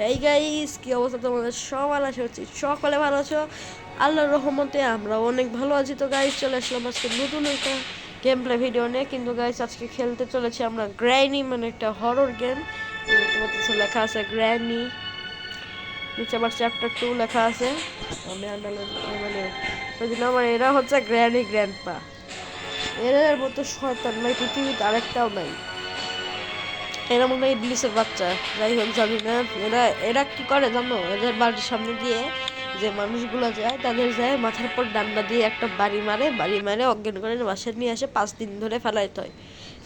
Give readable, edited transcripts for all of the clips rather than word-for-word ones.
Hey guys, কি অবস্থা তোমাদের? সবাই আশা করছি সকলে ভালো আছো। আল্লাহর রহমতে আমরা অনেক ভালো আছি। তো গাইস, চলে আসলাম আজকে নতুন একটা গেম প্লে ভিডিও নিয়ে। কিন্তু গাইস, আজকে খেলতে চলেছি আমরা গ্র্যানি, মানে একটা হরর গেম। তোমাদের লেখা আছে গ্র্যানি, নিচে আবার চ্যাপ্টার 2 লেখা আছে। আমি আন্ডারলাইন মানে এরা হচ্ছে গ্র্যানি গ্র্যান্ডপা। এর মতো শয়তান ভাই পৃথিবীতে আরেকটাও নাই। এরা মনে হয় ইবলিসের বাচ্চা, যাই হোক জানি না। এরা এরা কি করে জানো? এদের বাড়ির সামনে দিয়ে যে মানুষগুলো যায়, তাদের যায় মাথার পর ডান্ডা দিয়ে একটা বাড়ি মারে অজ্ঞান করে বাসায় নিয়ে আসে। 5 দিন ধরে ফেলাইতে হয়।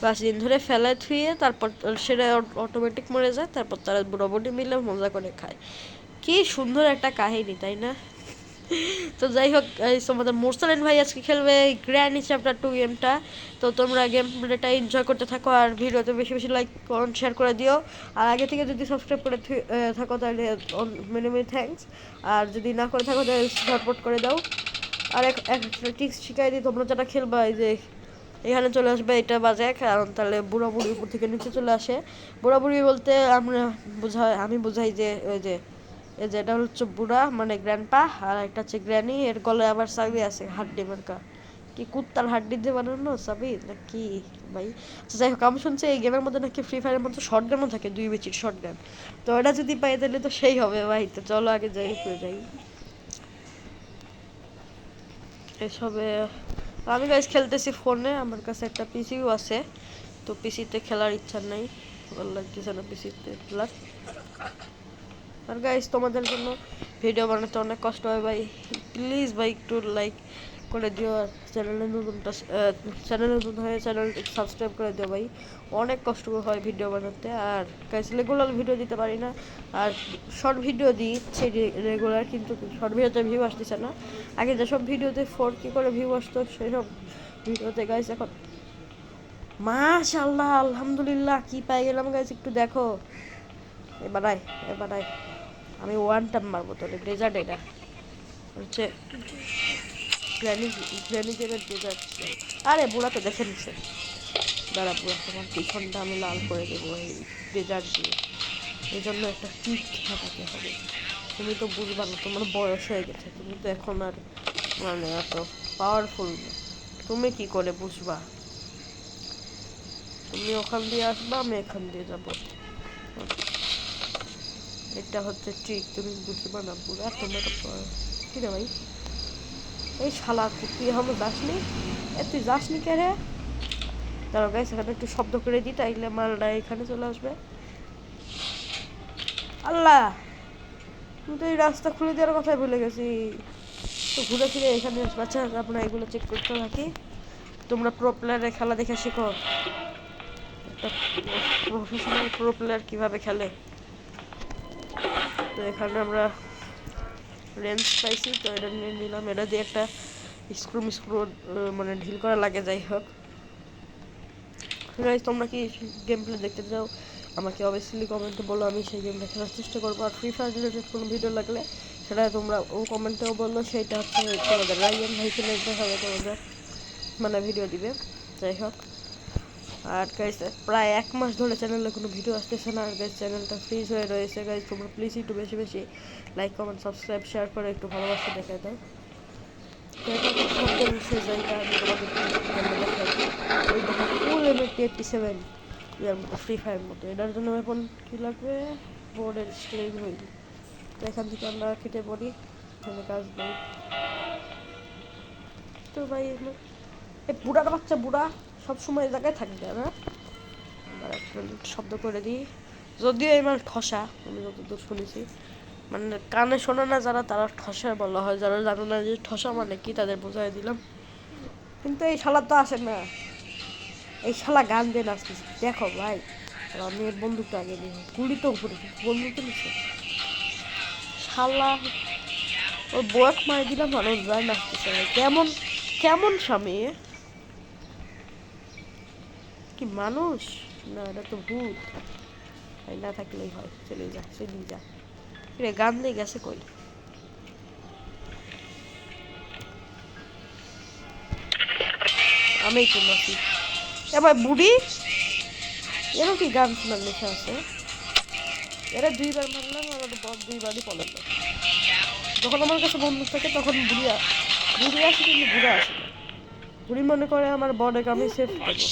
5 দিন ধরে ফেলায় থুয়ে তারপর সেটা অটোমেটিক মরে যায়। তারপর তারা বুড়াবুড়ি মিলে মজা করে খায়। কি সুন্দর একটা কাহিনী, তাই না? তো যাই হোক, তোমাদের মোরসালিন ভাই আজকে খেলবে গ্র্যানি চ্যাপ্টার 2 গেমটা। তো তোমরা গেম প্লেটা এনজয় করতে থাকো, আর ভিডিওতে বেশি বেশি লাইক কমেন্ট শেয়ার করে দিও। আর আগে থেকে যদি সাবস্ক্রাইব করে থাকো তাহলে মেনি মেনি থ্যাঙ্কস। আর যদি না করে থাকো তাহলে সাপোর্ট করে দাও। আর একটা ট্রিক্স শিখাই দিই, তোমরা যারা খেলবা, এই যে এখানে চলে আসবে এটা বাজে, কারণ তাহলে বুড়াবুড়ি উপর থেকে নিচে চলে আসে। বুড়াবুড়ি বলতে আমি বুঝাই যে ওই যে এই যে এটা হচ্ছে বুড়া, মানে গ্র্যান্ডপা, আর একটা হচ্ছে গ্র্যানি। এর গলায় আবার চাবি আছে হাড্ডি মার্কা। কি কুত্তার হাড্ডি দিয়ে বানানো চাবি না কি ভাই? যাই হোক, আমি শুনছি এই গেমের মধ্যে নাকি ফ্রি ফায়ারের মধ্যে শর্ট গানও থাকে, 2 বিচির শর্ট গান। তো এটা যদি পাই তাহলে তো সেই হবে ভাই। তো চলো আগে যাই। এসবে আমি গাইজ খেলতেছি ফোনে, আমার কাছে একটা পিসিও আছে। তো পিসিতে খেলার ইচ্ছা নাই, ভালো লাগতেছে না পিসিতে খেলার। আর গাইস, তোমাদের জন্য ভিডিও বানাতে অনেক কষ্ট হয় ভাই। প্লিজ ভাই একটু লাইক করে দিও। আর চ্যানেলে নতুন হয়ে চ্যানেলটি সাবস্ক্রাইব করে দিও ভাই। অনেক কষ্ট হয় ভিডিও বানাতে। আর গাইস, রেগুলার ভিডিও দিতে পারি না। আর শর্ট ভিডিও দিচ্ছি রেগুলার, কিন্তু শর্ট ভিডিওতে ভিউ আসতেছে না। আগে যেসব ভিডিওতে 4K করে ভিউ আসতো, সেসব ভিডিওতে গাইস এখন মাশাআল্লাহ আলহামদুলিল্লাহ কি পাই গেলাম গাইস, একটু দেখো। এবার আয় আমি ওয়ান টাইম মারবো তোর ডেজার্ট। এটা হচ্ছে গ্র্যানি গেমের ডেজার্ট। আরে বুড়া তো দেখে নিচ্ছে। দাঁড়া বুড়া, তোমার পিছনটা আমি লাল করে দেবো এই ডেজার্ট দিয়ে। এই জন্য একটা টিক থাকাতে হবে। তুমি তো বুঝবা না, তোমার বয়স হয়ে গেছে, তুমি তো এখন আর মানে এত পাওয়ারফুল না। তুমি কি করে বুঝবা? তুমি ওখান দিয়ে আসবা, আমি এখান দিয়ে যাবো। এটা হচ্ছে ট্রিক, তুমি বুঝবা না বুড়া। তোমার কি রে ভাই? এই শালা, তুই এখনো যাসনি? তুই যাসনি কে রে? দাঁড়াও গাইস, এখানে একটু শব্দ করে দিই, তাইলে মালটা এখানে চলে আসবে। আল্লাহ, তুমি তো এই রাস্তা খুলে দেওয়ার কথাই ভুলে গেছি। তো ঘুরে ফিরে এখানে বাচ্চা আপনার এগুলো চেক করতে থাকি। তোমরা প্রো প্লেয়ারের খেলা দেখে শেখো, একটা প্রফেশনাল প্রো প্লেয়ার কীভাবে খেলে। তো এখানে আমরা রেঞ্জ পাইছি, তো এটা নিয়ে নিলাম। এটা দিয়ে একটা স্ক্রু মানে ঢিল করা লাগে। যাই হোক গাইস, তোমরা কি গেম প্লে দেখতে চাও আমাকে অবভিয়াসলি কমেন্টে বলো, আমি সেই গেমটা খেলার চেষ্টা করবো। আর ফ্রি ফায়ার রিলেটেড কোনো ভিডিও লাগলে সেটা তোমরা কমেন্টেও বললো। সেইটা হচ্ছে তোমাদের রাইয়ান ভাই খেলে দেখাবে, তোমাদের মানে ভিডিও দিবে। যাই হোক, আর গাইস প্রায় 1 মাস ধরে চ্যানেলে কোনো ভিডিও আসতেছে না। আর গাইস, চ্যানেলটা ফ্রিজ হয়ে রয়েছে। গাইস, তোমরা প্লিজ একটু বেশি বেশি লাইক কমেন্ট সাবস্ক্রাইব শেয়ার করে একটু ভালোবাসা দেখায় দাও। তো এটা একটা শব্দের বিষয়, জায়গা আমি তোমাদের দেখাই। ওই দেখো ফুল MT87 ইয়ার মতো, ফ্রি ফায়ার মতো। এটার জন্য এখন কী লাগবে? বোর্ডের স্ক্রিন হইল। তো এখান থেকে আমরা কেটে পড়ি, এখানে কাজ নেই। তো ভাই এই বুড়ার বাচ্চা বুড়া সবসময় এই জায়গায় থাকবে না। আর একটা শব্দ করে দিই, যদিও এই মানে ঠসা, আমি যতদূর শুনেছি, মানে কানে শোনে না যারা, তারা ঠসা বলা হয়। যারা জানো না যে ঠসা মানে কি, তাদের বোঝাই দিলাম। কিন্তু এই শালা তো আসে না, এই শালা গান দিয়ে নাচতেছে দেখো ভাই। আর আমি এর বন্দুকটা আগে নিই, গুলি তো উপরে বন্দুক নিচ্ছে শালা। ওর বয়স মারি দিলাম, ভালো যায় নাচতেছে ভাই। কেমন কেমন স্বামী, কি মানুষ না, এটা তো ভূত ভাই। না থাকলেই হয়, চলে যা রে। গান দিয়ে গেছে কই? আমি তো নাচি এবার বুড়ি, এরও কি গান শোনার লেখা আছে? এরা দুইবার মারলাম আর দুইবারই পড়ে না। যখন আমার কাছে বন্দুক থাকে তখন বুড়ি আসে, কিন্তু বুড়া আসে না। বুড়ি মনে করে আমার বডকে আমি সেফ করবো।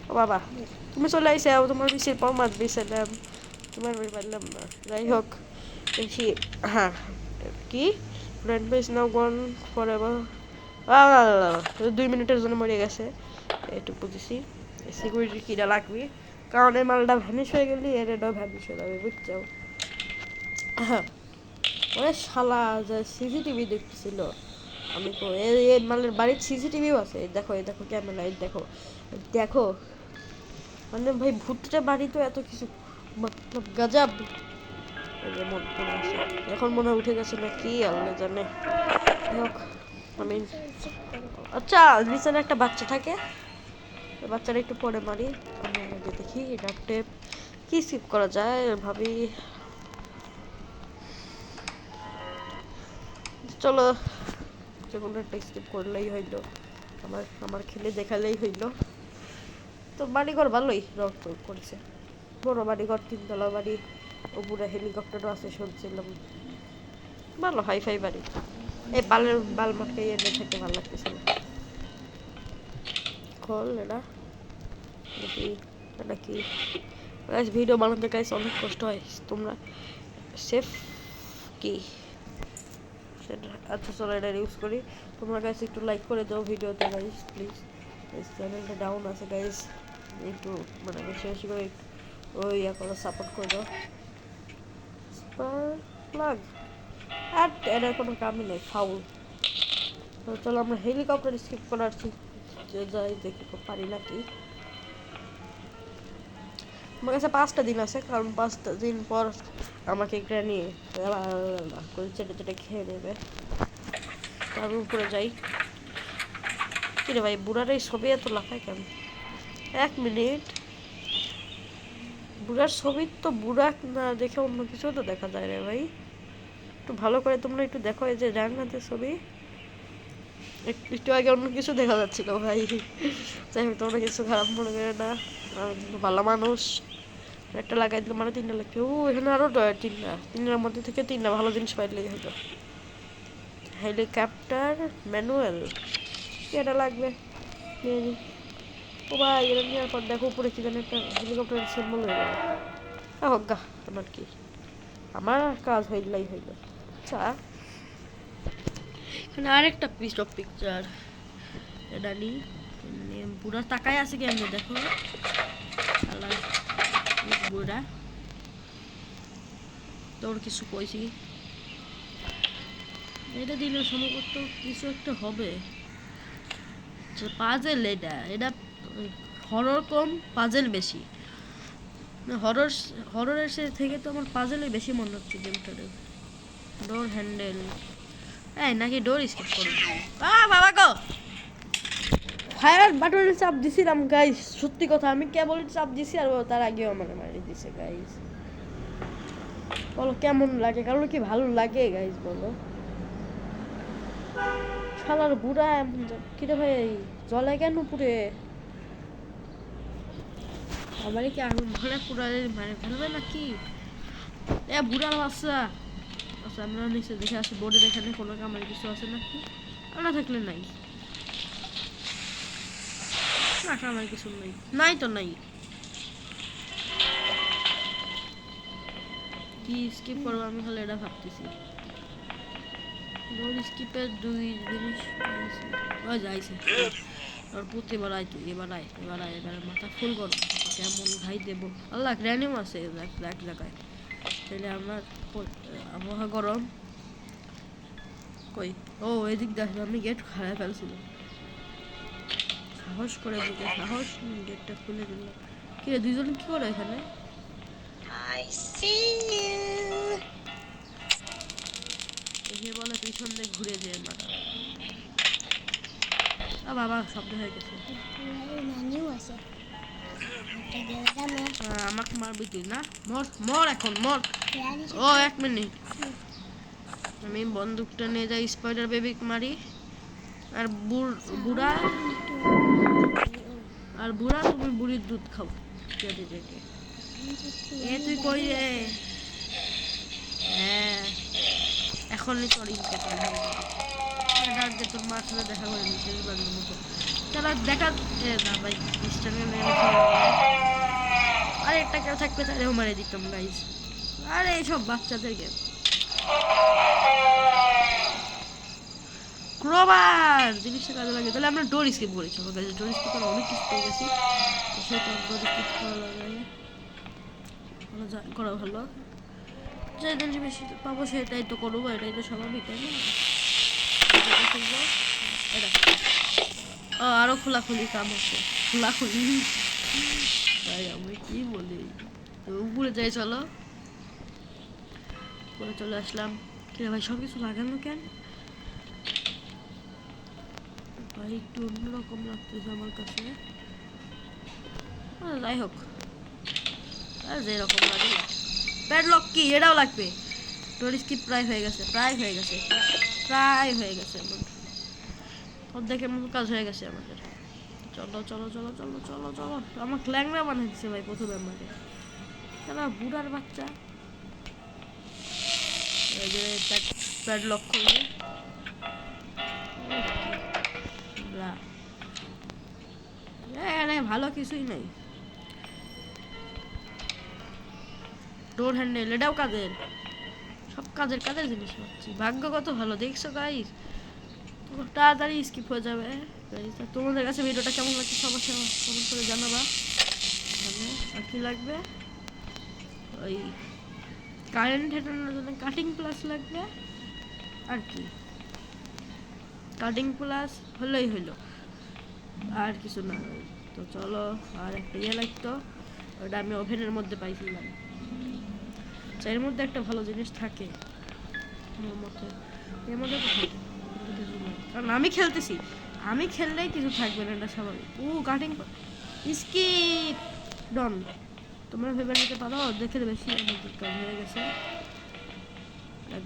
ও বাবা, তুমি চলে আইসে, তোমার পিসের পর মাছ দিয়েছিলাম, তোমার পারলাম না। যাই হোক, দেখি। হ্যাঁ, কি red base now gone for ever. 2 মিনিটের জন্য মরে গেছে, এটুকু বুঝেছি। সিকিউরিটি কিটা লাগবে, কারণ এই মালটা ভ্যানিশ হয়ে গেলে এর এটাও ভ্যানিশ হয়ে যাবে, বুঝছো? হ্যাঁ, ওরে শালা যে সিসিটিভি দেখতেছিল, আমি তো এই মালের বাড়ির সিসিটিভিও আছে। দেখো, এই দেখো ক্যামেরা, এই দেখো দেখো, মানে ভাই ভূতটা বাড়ি তো এত কিছু মতলব গজব। এখন মনে উঠে গেছে না কি আল্লাহ জানে। আমি আচ্ছা, বিছানায় একটা বাচ্চা থাকে, বাচ্চারা একটু পরে মারি। আমি আগে দেখি এটা টেপ কি স্কিপ করা যায়, ভাবি। চলো, যে কোনো একটা স্কিপ করলেই হইলো, আমার খেলে দেখালেই হইলো। তো বাড়িঘর ভালোই রং করেছে, বড় বাড়িঘর, 3 তলা বাড়ি, উপরে হেলিকপ্টারও আছে শুনছিলাম। ভালো হাইফাই বাড়ি। এই বাল মাঠে এনে থেকে ভালো লাগতেছে না। খোল এটা, এটা কি ভিডিও বানাতে গাইস অনেক কষ্ট হয়, তোমরা সেফ কি সেটা। আচ্ছা চলো, এটা ইউজ করি। তোমরা গাইস একটু লাইক করে দাও ভিডিওতে গাইস, প্লিজ। চ্যানেলটা ডাউন আছে গাইস, একটু মানে বেশি বেশি করে ওই করো, সাপোর্ট করে দাও। প্লাগ আর এটার কোনো কামই নেই, ফাউল। চলো আমরা হেলিকপ্টার স্কিপ করার যাই, দেখি পারি নাকি। আমার কাছে 5টা দিন আছে, কারণ 5টা দিন পর আমাকে গ্র্যানি করে চেটে চেটে খেয়ে নেবে। তার উপরে যাই। কিরে ভাই, বুড়ার এই ছবি এত লাফায় কেন? 1 মিনিট, বুড়ার ছবি তো বুড়া না দেখে অন্য কিছু তো দেখা যায় রে ভাই। একটু ভালো করে তোমরা একটু দেখো, এই যে জান্নাতের ছবি, একটু আগে অন্য কিছু দেখা যাচ্ছিল ভাই। যাই হোক, তোমরা কিছু খারাপ মনে করে না, আমি ভালো মানুষ। একটা লাগাই দিল মানে 3টা লাগবে। এখানে আরো 3টার মধ্যে থেকে 3টা ভালো জিনিস পাইলেই হতো। হেলিকপ্টার ম্যানুয়াল, এটা লাগবে। ও ভাই, এটা নেওয়ার পর দেখো উপরে কি জানি একটা হেলিকপ্টারের সিম্বল হয়ে গেল। হোক গা, আমার কি, আমার কাজ হইলেই হইল। আচ্ছা, এখানে আরেকটা পিস অফ পিকচার, এটা নি পুরো তাকায় আছে কেমনে দেখো। বুড়া তোর কিছু কইছি, এটা দিলে সম্ভবত কিছু একটা হবে। পাজেল, এটা হরর কম, পাজেল বেশি। হররের থেকে তো আমার পাজেলই বেশি মনে হচ্ছে গেমটারে। ডোর হ্যান্ডেল, এই নাকি ডোর স্কিপ করব। বাবা গো, ফায়ার বাটনে চাপ দিছিলাম গাইস, সত্যি কথা, আমি কেবল চাপ দিছি আর তার আগেও আমার মারি দিছে গাইস। বলো কেমন লাগে, কারণ কি ভালো লাগে গাইস বলো। শালার বুড়া এমন কিরে ভাই, জলে কেন পুরে? আমারই কি আগুন ধরে পুরা মানে ফেলবে নাকি? এ বুড়ার বাচ্চা। আচ্ছা, আমরা নিচে দেখে আসি বোর্ডের এখানে কোনো কামের কিছু আছে নাকি, না থাকলে নাই, না কামের কিছু নাই, নাই তো নাই। কি স্কিপ করবো আমি, হলে এটা ভাবতেছি। ডোর স্কিপের 2 জিনিস যাইছে। আর পুঁতে বাড়াই, তুই এবার আয়, এবার মাথা ফুল করো, কেমন ঘাই দেবো। আল্লাহ গ্র্যানিও আছে এক জায়গায়, তাহলে আমার আবহাওয়া গরম। কই, ও এদিক দেখো, আমি গেট খারাপ ফেলছিল, সাহস করে বুকে সাহস, গেটটা খুলে দিল। কি রে, দুইজন কি করে এখানে? এসে বলে পিছন দিয়ে ঘুরে যেয়ে মারা। বাবা শব্দ হয়ে গেছে। আমাকে মারবি তুই না? মর এখন মর। ও 1 মিনিট, আমি বন্দুকটা নিয়ে যাই, স্পাইডার বেবিকে মারি। আর বুড়া তুমি বুড়ির দুধ খাও। এ তুই কই রে? এখনই তোর ইন্তেকাল হয়ে যাবে। ডাক দে তোর মার সাথে দেখা করে নি শেষবারের মতো। চলো দেখা না ভাই খ্রিস্টানের আরে একটা কেউ থাকবে তাহলেও মারে দিতাম গাইস। আরে এইসব বাচ্চাদের গেম ক্রোবার জিনিসটা কাজে লাগে। তাহলে আমরা ডোর স্কিপ করেছি। আমার কাছে ডোর স্কিপ করা অনেক কিছু পেয়ে গেছি, তো সেটা ডোর স্কিপ করা লাগে করা ভালো। যে জিনিস বেশি পাবো সেটাই তো করবো, এটাই তো স্বাভাবিক তাই না? ও আরো খোলাখুলি কাম হচ্ছে, খোলাখুলি তাই আমি কি বলি। তো উপরে যাই চলো, উপরে চলে আসলাম। কি ভাই সব কিছু লাগানো কেন ভাই? একটু অন্যরকম লাগতেছে আমার কাছে। যাই হোক, আর যেরকম লাগে। প্যাডলক কি এটাও লাগবে? ডোর স্কিপ প্রায় হয়ে গেছে, প্রায় হয়ে গেছে, প্রায় হয়ে গেছে, অর্ধেকের মতো কাজ হয়ে গেছে আমাদের। চলো চলো চলো চলো চলো চলো। আমার ল্যাংড়া বানিয়ে দিচ্ছে ভাই প্রথমে আমাকে। কেন বুড়ার বাচ্চা এই যে প্যাডলক করবে এখানে ভালো কিছুই নেই। ডোর হ্যান্ডেল এটাও কাজের, সব কাজের কাজের জিনিস পাচ্ছি। ভাগ্য কত ভালো দেখছো গাইস, তোমার তাড়াতাড়ি স্কিপ হয়ে যাবে। তোমাদের কাছে ভিডিওটা কেমন লাগছে সবার সাথে কমেন্ট করে জানাবা। আর কি লাগবে? ওই কারেন্ট হেটানোর জন্য কাটিং প্লাস লাগবে, আর কি কাটিং প্লাস হলেই হইলো, আর কিছু না। তো চলো, আর একটা ইয়ে লাগতো, ওটা আমি ওভেনের মধ্যে পাইছিলাম। এর মধ্যে একটা ভালো জিনিস থাকে এর মধ্যে তো থাকে, কারণ আমি খেলতেছি, আমি খেললেই কিছু থাকবে না, এটা স্বাভাবিক। কাটিং স্কিপ ডন, তোমরা ভেবে নিতে পারো দেখে বেশি আমাদের কাজ হয়ে গেছে।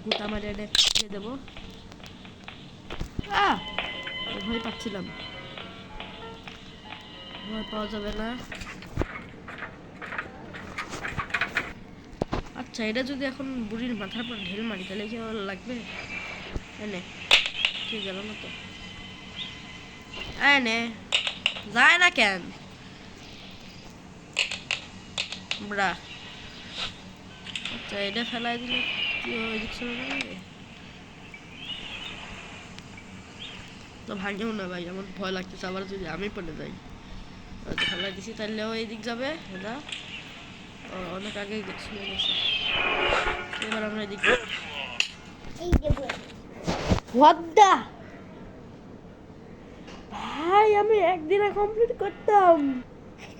গুতা মারে দিয়ে দেবো। ভয় পাচ্ছিলাম, ভয় পাওয়া যাবে না। আচ্ছা এটা যদি এখন বুড়ির মাথার পর ঢেল মারি তাহলে কি আমার লাগবে? এনে কি গেল না তো, এনে যায় না কেন ব্রা? আচ্ছা এটা ফেলাই দিলে কি ওইদিক চলে যাবে? তো ভাঙেও না ভাই, আমার ভয় লাগতেছে আবার যদি আমি পড়ে যাই। ফেলাই দিছি তাহলেও এইদিক যাবে, এটা অনেক আগে চলে গেছে। এবার আমরা এদিক ভাই আমি একদিনে কমপ্লিট করতাম,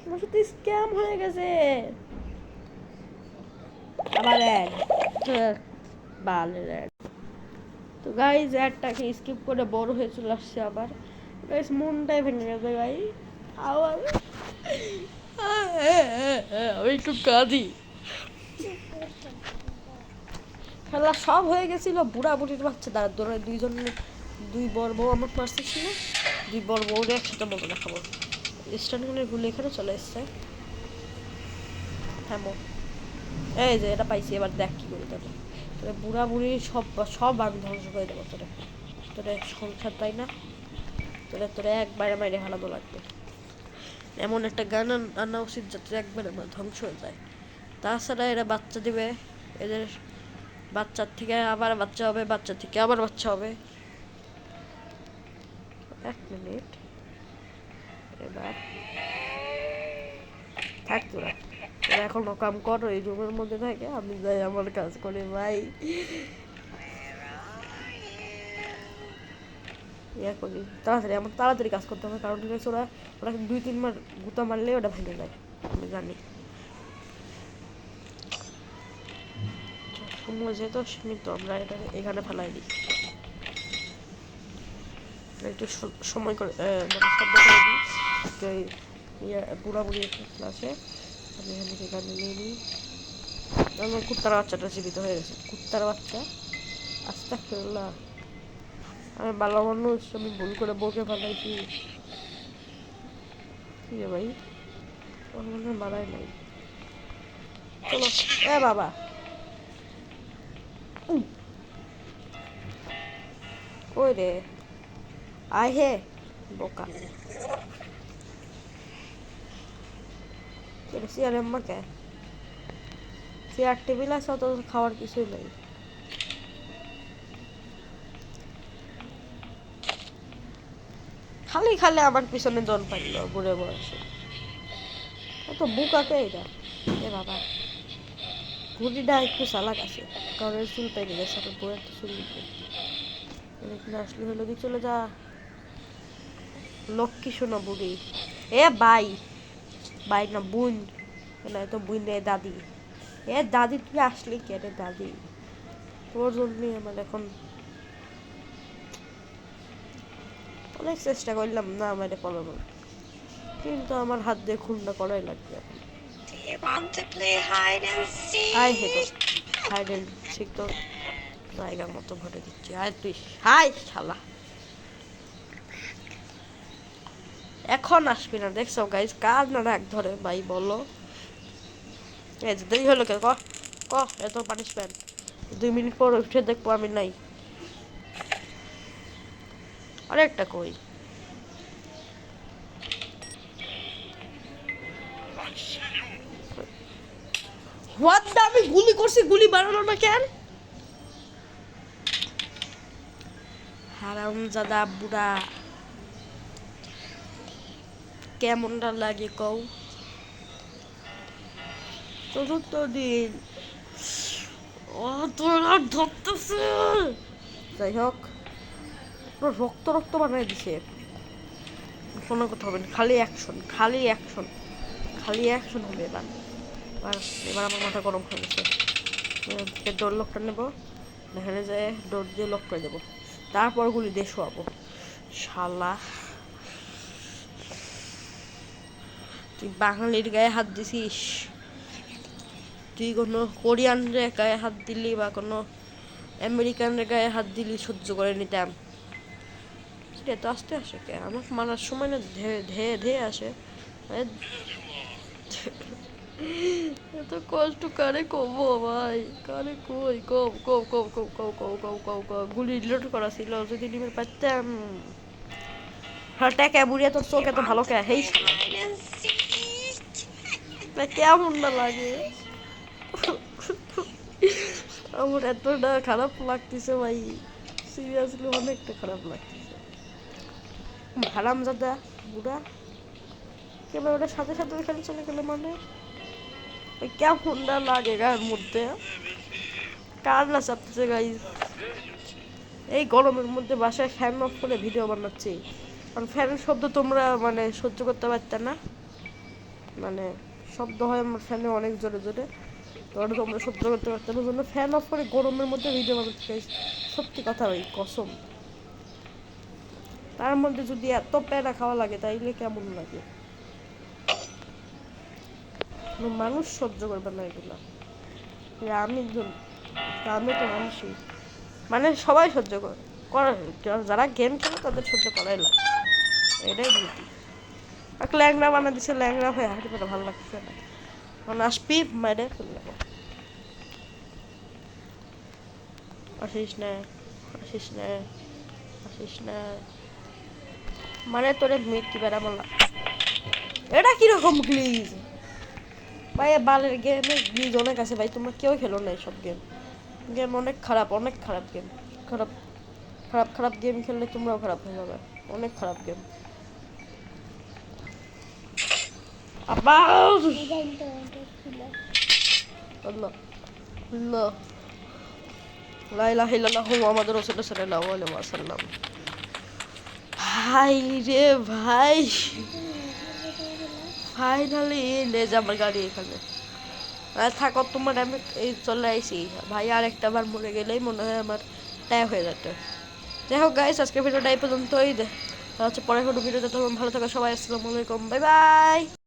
আমার সাথে স্ক্যাম হয়ে গেছে। আবার তো গাইজ অ্যাডটাকে স্কিপ করে বড় হয়ে চলে আসছে আবার। গাইজ মনটাই ভেঙে গেছে ভাই, আবার আমি একটু কাঁদি। খেলা সব হয়ে গেছিল, বুড়া বুড়ির বাচ্চা দ্বারা ধরে দুই বর বউ আমার পাশে ছিল, দুই বর বউরে একসাথে মতো দেখাবো। স্ট্যান্ডগুলোর গুলো এখানে চলে এসছে। হ্যাঁ এই যে এটা পাইছি, এবার দেখ কি করি তোরে। তোরে বুড়া বুড়ি সব আমি ধ্বংস করে দেবো তোরে, তোরে সংসার তাই না, তোরে একবারে মাইরে হালানো লাগবে। এমন একটা গান আনা উচিত যাতে একবারে ধ্বংস হয়ে যায়। তাছাড়া এরা বাচ্চা দিবে, এদের বাচ্চার থেকে আবার বাচ্চা হবে, বাচ্চা থেকে আবার বাচ্চা হবে। এক মিনিট, এবার থাক তোরা এখনো কাম করো এই রুমের মধ্যে থাকে, আমি যাই আমার কাজ করে ভাই। ইয়া করি তাড়াতাড়ি, আমার তাড়াতাড়ি কাজ করতে হবে, কারণ ঠিক আছে ওরা 2-3 বার গুতা মারলে ওটা ভেঙে যায়, আমি জানি। সময় যেহেতু সীমিত, আমরা এটা এখানে ফেলাই দিই, একটু সময় করে মানে শব্দ করে দিই। ইয়ে বুড়াবুড়ি আছে, আমি এখান থেকে গান নিয়ে নিই। আমার কুত্তার বাচ্চাটা জীবিত হয়ে গেছে, কুত্তার বাচ্চা। আস্তাগফিরুল্লাহ, আমি ভালো মানুষ, আমি ভুল করে বউকে ফেলাইছি। কি রে ভাই, আমার মারাই নাই। চলো বাবা, কই রে আয় হে বোকা চেয়ারে আমাকে চেয়ার টেবিল আছে অত খাওয়ার কিছুই নেই খালি খালি আমার পিছনে জন পাইল বুড়ে বয়সে অত বুকাকে এটা এ বাবা ঘুড়িটা একটু চালাক আছে কারণ চুল পেকে গেছে আমার বউয়ের তো চুল এখানে আসলে হলো কি চলে যা লক্ষ্মী শোনো বুড়ি এ বাই বাই না বোন না তো বোন রে দাদি এ দাদি তুই আসলি কে রে দাদি তোর জন্যই আমার এখন অনেক চেষ্টা করলাম না আমার পড়ানো কিন্তু আমার হাত দিয়ে খুন্ডা করাই লাগবে এখন আয় হে তো হাইড এন্ড সিক তো জায়গার মতো ভরে দিচ্ছি আয় তুই হাই শালা এখন আসবি না দেখছো গাইজ কার না রাগ ধরে ভাই বলো এই যে দেরি হলো কে ক ক এত পানিশমেন্ট 2 মিনিট পর উঠে দেখবো আমি নাই আরেকটা কই হোয়াট দা আমি গুলি করছি গুলি বাড়ানো না কেন হারামজাদা বুড়া কেমনটা লাগে কও চতুর্থ দিন ও তোরা ধরতেছে যাই হোক রক্ত রক্ত বানাই দিছে কোনো কথা হবে না খালি অ্যাকশন খালি অ্যাকশন খালি অ্যাকশন হবে এবার এবার আমার মাথা গরম হয়ে গেছে ডোর লকটা নেবো এখানে যায় ডোর দিয়ে লক করে দেবো তারপর গুলি দিয়ে শোয়াবো শালা তুই বাঙালির গায়ে হাত দিছিস তুই কোনো কোরিয়ানরে গায়ে হাত দিলি বা কোনো আমেরিকানের গায়ে হাত দিলি সহ্য করে নিতাম এটা তো আস্তে আসে কে আমাকে মারার সময় না ধেয়ে ধেয়ে আসে এত কষ্ট কারে কবো ভাই কারে কই কব কব কব কব কব কব কব কব কব গুলি লোড করা ছিল যদি নিমে পারতাম হ্যাঁ ট্যাকা বুড়িয়া তোর চোখ এত ভালো কে হেই কেমন না লাগে আমার এতটা খারাপ লাগতেছে ভাই সিরিয়াসলি অনেকটা খারাপ লাগতেছে হারামজাদা বুড়া কেবল ওটার সাথে সাথে ওইখানে চলে গেলে মানে ওই কেমনটা লাগে গায়ের মধ্যে কার না চাপতেছে গাইজ এই গরমের মধ্যে বাসায় ফ্যান অফ করে ভিডিও বানাচ্ছি কারণ ফ্যানের শব্দ তোমরা মানে সহ্য করতে পারতে না মানে শব্দ হয় আমার ফ্যানে অনেক জোরে জোরে তোমরা তোমরা সহ্য করতে পারতে না জন্য ফ্যান অফ করে গরমের মধ্যে ভিডিও বানাতে চাই সত্যি কথা ভাই কসম তার মধ্যে যদি এত প্যারা খাওয়া লাগে তাইলে কেমন লাগে মানুষ সহ্য করবে না এগুলো আমি তো মানুষই মানে সবাই সহ্য করে যারা গেম খেলে তাদের সহ্য করাই লাগে এটাই বুঝি আর ল্যাংড়া বানা দিচ্ছে ল্যাংড়া হয়ে হাঁটি পেটা ভালো লাগছে না মানে আসবি মাইরে ফেলে নেবো আসিস না আসিস না আসিস না মানে তোরে মৃত্যু বেড়া বললাম এটা কিরকম প্লিজ ভাই বালের গেমে গ্লিজ অনেক আছে ভাই তোমরা কেউ খেলো না এইসব গেম গেম অনেক খারাপ গেম খারাপ খারাপ খারাপ গেম খেললে তোমরাও খারাপ হয়ে যাবে অনেক খারাপ গেম আল্লাহ আল্লাহ লা ইলাহা ইল্লাল্লাহু মুহাম্মাদুর রাসূলুল্লাহ সাল্লাল্লাহু আলাইহি ওয়াসাল্লাম ভাই রে ভাই ফাইনালি লে যা আমার গাড়ি এখানে থাকো তোমার আমি এই চলে আইসি ভাই আর একটা বার মরে গেলেই মনে হয় আমার টাই হয়ে যেত যাই হোক গাইস আজকে ভিডিওটা এই পর্যন্তই হচ্ছে পরে কোনো ভিডিওতে তখন ভালো থাকো সবাই আসসালামু আলাইকুম বাই বাই